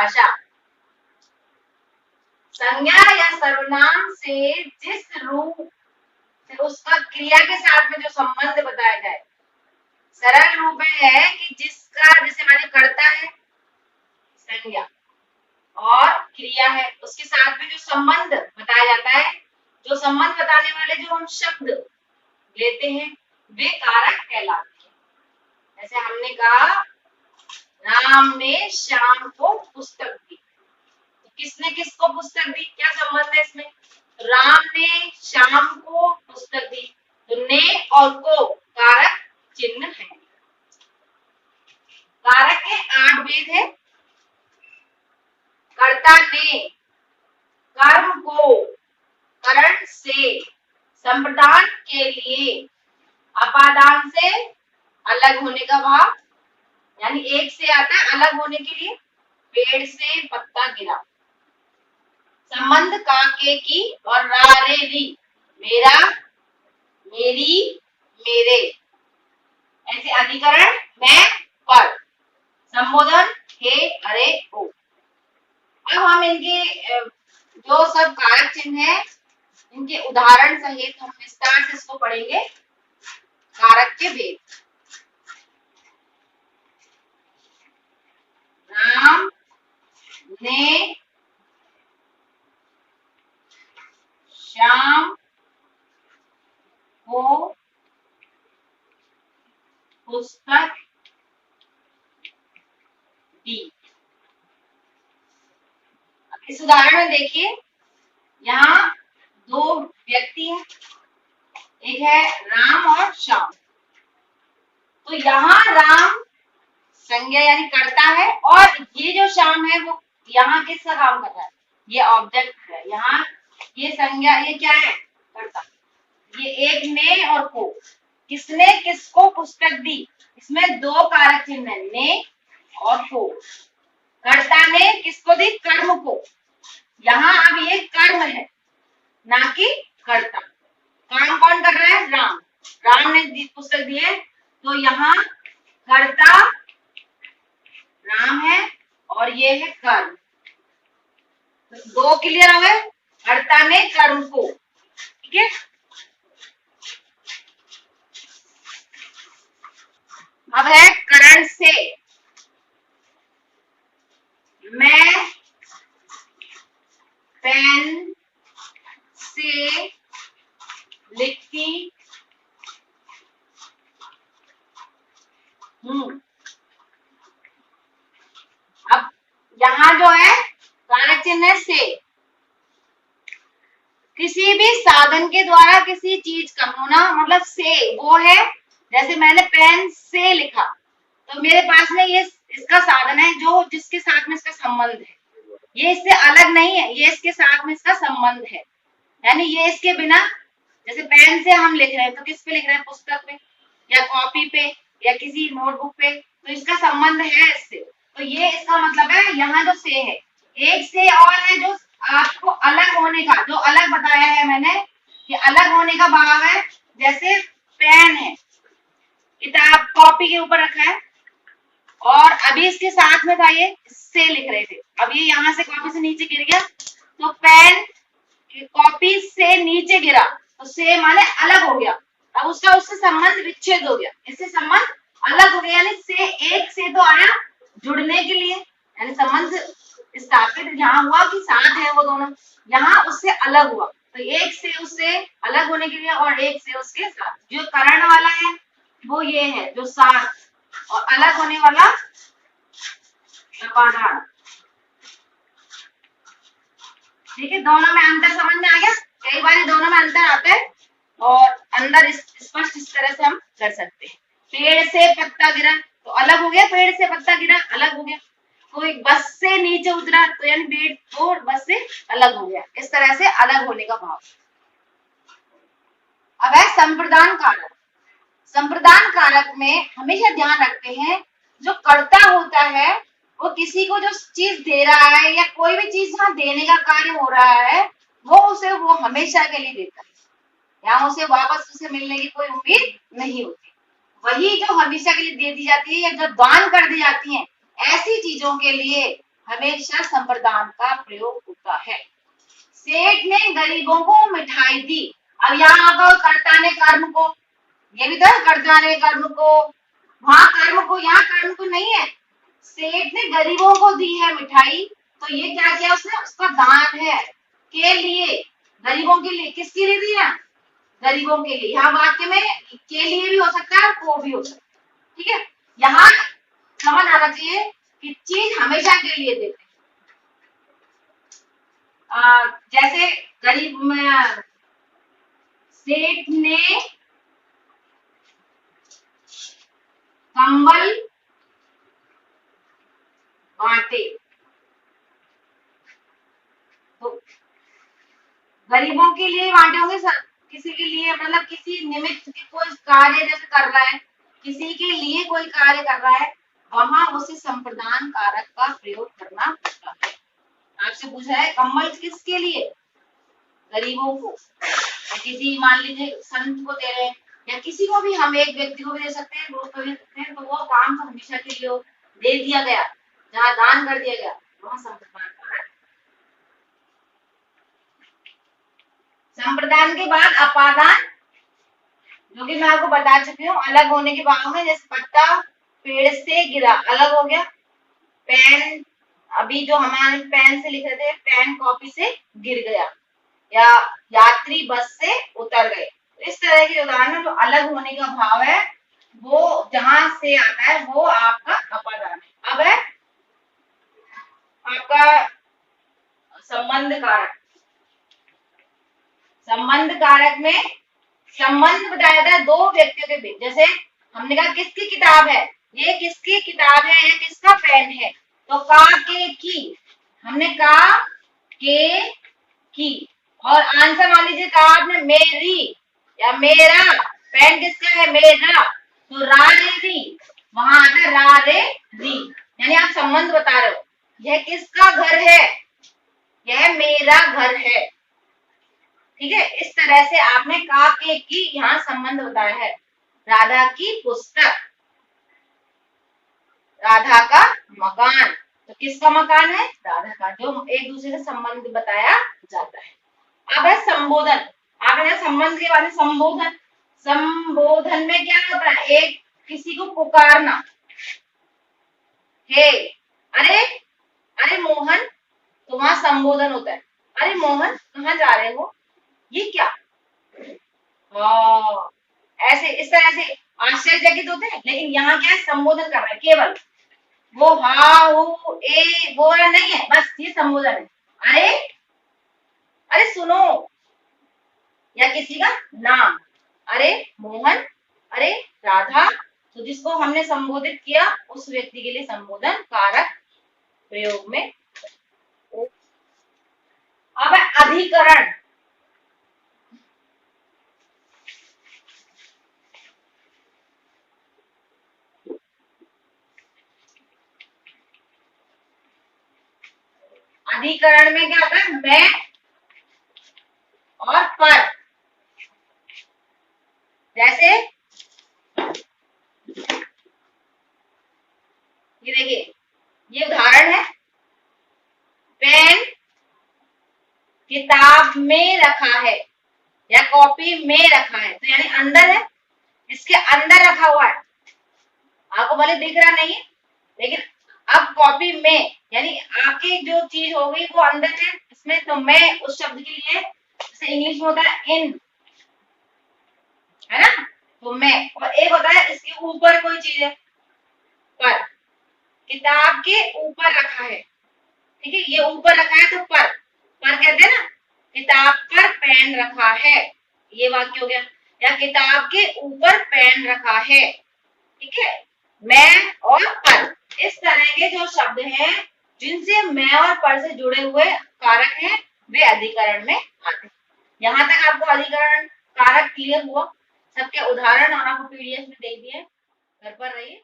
परिभाषा। संज्ञा या सर्वनाम से जिस रूप से उसका क्रिया के साथ में जो संबंध बताया जाए, सरल रूप में है कि जिसका, जैसे माने कर्ता है संज्ञा और क्रिया है, उसके साथ में जो संबंध बताया जाता है, जो संबंध बताने वाले जो हम शब्द लेते हैं वे कारक कहलाते हैं। जैसे हमने कहा राम ने श्याम को पुस्तक दी, तो किसने किसको पुस्तक दी, क्या संबंध है इसमें? राम ने श्याम को पुस्तक दी, तो ने और को कारक चिन्ह है। कारक के 8 भेद है। कर्ता ने कर्म को करण से संप्रदान के लिए अपादान से अलग होने का भाव, यानी एक से आता है अलग होने के लिए, पेड़ से पत्ता गिरा। संबंध काके की और रारे री, मेरा मेरी मेरे, ऐसे अधिकरण मैं पर, संबोधन हे अरे ओ। अब हम इनके जो सब कारक चिन्ह है इनके उदाहरण सहित हम विस्तार से इसको पढ़ेंगे। कारक के भेद। राम ने श्याम को पुस्तक दी। इस उदाहरण में देखिए, यहाँ 2 व्यक्ति हैं, एक है राम और श्याम। तो यहाँ राम संज्ञा यानी कर्ता है और ये जो श्याम है वो यहाँ किसका काम कर रहा है, ये ऑब्जेक्ट है। यहाँ ये संज्ञा, ये क्या है, कर्ता। ये एक ने और को, किसने किसको पुस्तक दी, इसमें 2 कारक चिन्ह है, ने और को। कर्ता ने किसको दी, कर्म को। यहाँ अब ये कर्म है ना कि कर्ता। काम कौन कर रहा है, राम। राम ने पुस्तक दी है, तो यहाँ कर्ता राम है और ये है कर्म। तो 2 क्लियर हो गए, कर्ता ने कर्म को, ठीक है। अब है करण से। मैं पेन से लिखती हूँ। अब यहाँ जो है कारक चिन्ह है से। किसी भी साधन के द्वारा किसी चीज का होना, मतलब से वो है। जैसे मैंने पेन से लिखा, तो मेरे पास में ये इसका साधन है जो जिसके साथ में इसका संबंध है, ये इससे अलग नहीं है, ये इसके साथ में इसका संबंध है। यानी ये इसके बिना, जैसे पेन से हम लिख रहे हैं तो किस पे लिख रहे हैं, पुस्तक पे या कॉपी पे या किसी नोटबुक पे, तो इसका संबंध है इससे। तो ये इसका मतलब है यहाँ जो से है। एक से और है जो आपको अलग होने का, जो अलग बताया है मैंने, कि अलग होने का भाव है। जैसे पेन है, किताब कॉपी के ऊपर रखा है और अभी इसके साथ में था ये से लिख रहे थे, अब ये यहाँ से कॉपी से नीचे गिर गया, तो पेन कॉपी से नीचे गिरा, तो से माने अलग हो गया। अब उसका उससे संबंध विच्छेद हो गया, इससे संबंध अलग हो गया। यानी से, एक से तो आया जुड़ने के लिए, यानी संबंध स्थापित यहाँ हुआ कि साथ है वो दोनों, यहाँ उससे अलग हुआ, तो एक से उससे अलग होने के लिए और एक से उसके साथ। जो करण वाला है वो ये है जो साथ, और अलग होने वाला अपादान। ठीक है, दोनों में अंतर समझ में आ गया। कई बार दोनों में अंतर आता है और अंदर स्पष्ट इस तरह से हम कर सकते हैं। पेड़ से पत्ता गिरा तो अलग हो गया, पेड़ से पत्ता गिरा अलग हो गया। कोई बस से नीचे उतरा तो यानी पेड़ तो बस से अलग हो गया। इस तरह से अलग होने का भाव। अब है संप्रदान कारक। संप्रदान कारक में हमेशा ध्यान रखते हैं जो कर्ता होता है वो किसी को जो चीज दे रहा है या कोई भी चीज जहाँ देने का कार्य हो रहा है वो उसे वो हमेशा के लिए देता है, यहाँ उसे वापस उसे मिलने की कोई उम्मीद नहीं होती। वही जो हमेशा के लिए दे दी जाती है या जो दान कर दी जाती है ऐसी चीजों के लिए हमेशा संप्रदान का प्रयोग होता है। सेठ ने गरीबों को मिठाई दी। अब यहाँ पर कर्ता ने कर्म को, ये भी तो कर्ता ने कर्म को, वहां कर्म को, यहाँ कर्म को नहीं है। सेठ ने गरीबों को दी है मिठाई, तो ये क्या किया उसने, उसका दान है के लिए, गरीबों के लिए। किसके लिए दिया? गरीबों के लिए। यहाँ वाक्य में के लिए भी हो सकता है और को भी हो सकता है, ठीक है। यहाँ समझ आना चाहिए कि चीज हमेशा के लिए देते हैं। जैसे गरीब में सेठ ने कंबल बांटे, तो गरीबों के लिए बांटे होंगे सर, किसी के लिए, मतलब किसी निमित्त के कोई कार्य जैसे कर रहा है, किसी के लिए कोई कार्य कर रहा है, वहां उसे संप्रदान कारक का प्रयोग करना होता है। आपसे पूछा है कंबल किसके लिए? गरीबों को। किसी मान लीजिए संत को दे रहे हैं, या किसी को भी, हम एक व्यक्ति को भी दे सकते हैं, ग्रुप को भी दे सकते हैं, तो वो काम तो हमेशा के लिए दे दिया गया, जहाँ दान कर दिया गया वहां संप्रदान कारक। संप्रदान के बाद अपादान, जो कि मैं आपको बता चुकी हूँ, अलग होने के बाद में, जैसे पत्ता पेड़ से गिरा, अलग हो गया। पेन, अभी जो हमारे पेन से लिख रहे थे, पेन कॉपी से गिर गया, या यात्री बस से उतर गए। इस तरह के उदाहरण जो अलग होने का भाव है, वो जहां से आता है वो आपका अपादान है। अब है आपका संबंध कारक। संबंध कारक में संबंध बताया था दो व्यक्तियों के बीच। जैसे हमने कहा किसकी किताब है, ये किसकी किताब है, ये किसका पेन है, तो का के की, हमने कहा के की। और आंसर मान लीजिए कहा आपने मेरी या मेरा, पेन किसका है, मेरा, तो रा रे री, वहां आता है रा रे री, यानी आप संबंध बता रहे हो। यह किसका घर है, यह मेरा घर है, ठीक है। इस तरह से आपने का के की यहाँ संबंध बताया है। राधा की पुस्तक, राधा का मकान, तो किसका मकान है, राधा का, जो एक दूसरे से संबंध बताया जाता है। अब है संबोधन। आपने संबंध के बाद संबोधन, संबोधन में क्या होता है, एक किसी को पुकारना, हे, अरे, अरे मोहन, तो वहां संबोधन होता है। अरे मोहन कहाँ जा रहे हो, ये क्या, ऐसे इस तरह से आश्चर्यचकित होते हैं, लेकिन यहाँ क्या है, संबोधन कर रहा है केवल, वो हा हु ए वो नहीं है, बस ये संबोधन है। अरे, अरे सुनो, या किसी का नाम, अरे मोहन, अरे राधा, तो जिसको हमने संबोधित किया उस व्यक्ति के लिए संबोधन कारक प्रयोग में। अब अधिकरण। अधिकरण में क्या होता है, मैं और पर। जैसे ये देखिए, ये उदाहरण है, पेन किताब में रखा है या कॉपी में रखा है, तो यानी अंदर है, इसके अंदर रखा हुआ है, आपको भले दिख रहा नहीं है, लेकिन अब कॉपी में यानी आपकी जो चीज हो गई वो अंदर है इसमें, तो मैं उस शब्द के लिए, जैसे इंग्लिश में होता है इन, है ना, तो मैं, और एक होता है इसके ऊपर कोई चीज है, पर, किताब के ऊपर रखा है, ठीक है, ये ऊपर रखा है तो पर कहते हैं ना, किताब पर पेन रखा है, ये वाक्य हो गया। या किताब के ऊपर पेन रखा है, ठीक है। मैं और पर, इस तरह के जो शब्द हैं जिनसे मैं और पर से जुड़े हुए कारक हैं, वे अधिकरण में आते हैं। यहाँ तक आपको अधिकरण कारक क्लियर हुआ, सबके उदाहरण और आपको पीडीएफ में दे दिए, घर पर रहिए।